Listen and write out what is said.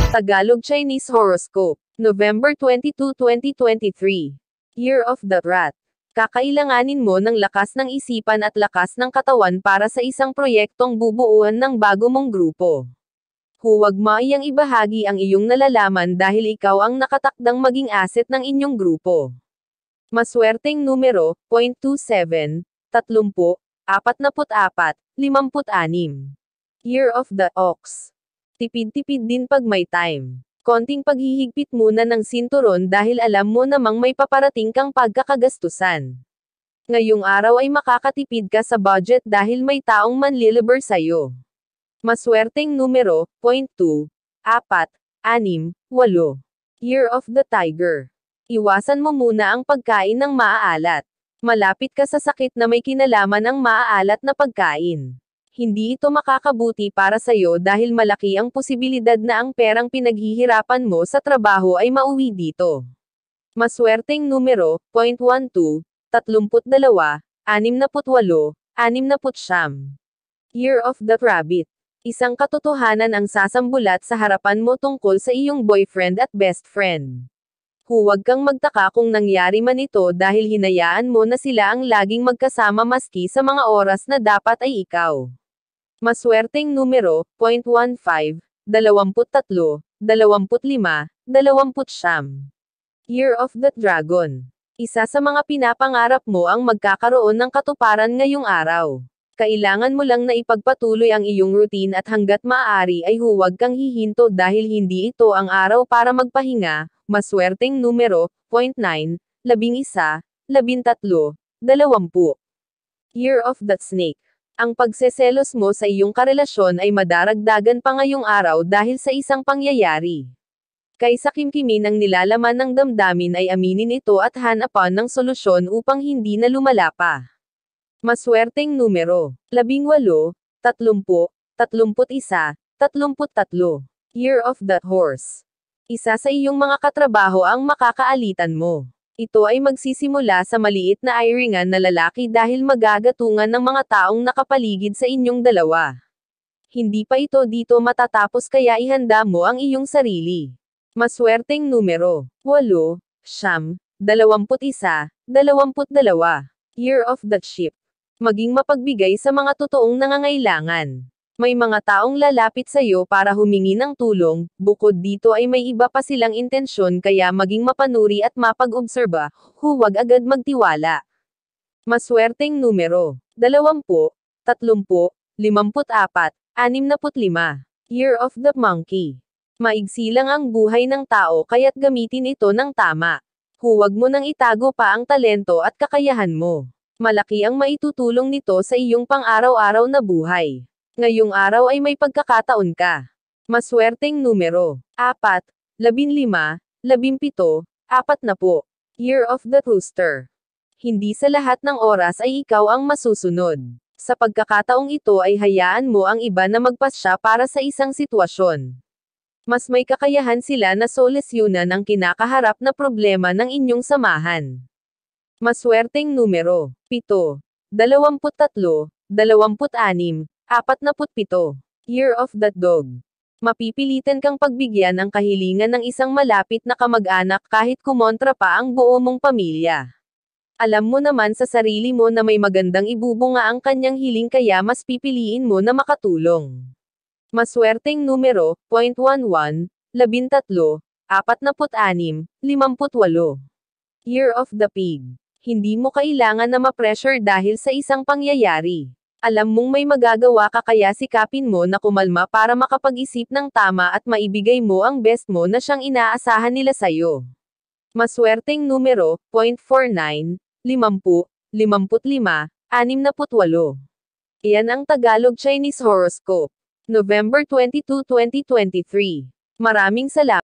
Tagalog Chinese Horoscope, November 22, 2023. Year of the Rat. Kakailanganin mo ng lakas ng isipan at lakas ng katawan para sa isang proyektong bubuuan ng bago mong grupo. Huwag mo iyang ibahagi ang iyong nalalaman dahil ikaw ang nakatakdang maging asset ng inyong grupo. Maswerteng numero, 0.27, 30, 44, 56. Year of the Ox. Tipid-tipid din pag may time. Konting paghihigpit muna ng sinturon dahil alam mo namang may paparating kang pagkakagastusan. Ngayong araw ay makakatipid ka sa budget dahil may taong manliliber sa'yo. Maswerteng numero, 0.2, 4, 6, 8. Year of the Tiger. Iwasan mo muna ang pagkain ng maaalat. Malapit ka sa sakit na may kinalaman ang maaalat na pagkain. Hindi ito makakabuti para sa'yo dahil malaki ang posibilidad na ang perang pinaghihirapan mo sa trabaho ay mauwi dito. Maswerteng numero, 0.12, 32, 68, 69. Year of the Rabbit. Isang katotohanan ang sasambulat sa harapan mo tungkol sa iyong boyfriend at best friend. Huwag kang magtaka kung nangyari man ito dahil hinayaan mo na sila ang laging magkasama maski sa mga oras na dapat ay ikaw. Maswerteng numero, 0.15, 23, 25, 20. Year of the Dragon. Isa sa mga pinapangarap mo ang magkakaroon ng katuparan ngayong araw. Kailangan mo lang na ipagpatuloy ang iyong routine at hanggat maaari ay huwag kang hihinto dahil hindi ito ang araw para magpahinga. Maswerteng numero, 0.9, 11, 13, 20. Year of the Snake. Ang pagseselos mo sa iyong karelasyon ay madaragdagan pa ngayong araw dahil sa isang pangyayari. Kaysa kimkimin ang nilalaman ng damdamin ay aminin ito at hanapan ng solusyon upang hindi na lumala pa. Maswerteng numero, 18, 30, 31, 33. Year of the Horse. Isa sa iyong mga katrabaho ang makakaalitan mo. Ito ay magsisimula sa maliit na iringan na lalaki dahil magagatungan ng mga taong nakapaligid sa inyong dalawa. Hindi pa ito dito matatapos kaya ihanda mo ang iyong sarili. Maswerteng numero, 8, 9, 21, 22. Year of the Sheep. Maging mapagbigay sa mga totoong nangangailangan. May mga taong lalapit sa iyo para humingi ng tulong, bukod dito ay may iba pa silang intensyon kaya maging mapanuri at mapag-obserba, huwag agad magtiwala. Maswerteng numero, 20, 30, 54, 65. Year of the Monkey. Maigsi lang ang buhay ng tao kaya't gamitin ito ng tama. Huwag mo nang itago pa ang talento at kakayahan mo. Malaki ang maitutulong nito sa iyong pang-araw-araw na buhay. Ngayong araw ay may pagkakataon ka. Maswerteng numero, 4, 15, 17, 40. Year of the Rooster. Hindi sa lahat ng oras ay ikaw ang masusunod. Sa pagkakataong ito ay hayaan mo ang iba na magpasya para sa isang sitwasyon. Mas may kakayahan sila na solusyonan ang kinakaharap na problema ng inyong samahan. Maswerteng numero, 7, 23, 26, 47. Year of the Dog. Mapipilitan kang pagbigyan ang kahilingan ng isang malapit na kamag-anak kahit kumontra pa ang buo mong pamilya. Alam mo naman sa sarili mo na may magandang ibubunga ang kanyang hiling kaya mas pipiliin mo na makatulong. Maswerteng numero, 0.11, 13, 46, 58. Year of the Pig. Hindi mo kailangan na ma-pressure dahil sa isang pangyayari. Alam mong may magagawa ka kaya sikapin mo na kumalma para makapag-isip ng tama at maibigay mo ang best mo na siyang inaasahan nila sa'yo. Maswerteng numero, 0.49, 50, 55, 68. Iyan ang Tagalog Chinese Horoscope. November 22, 2023. Maraming salamat.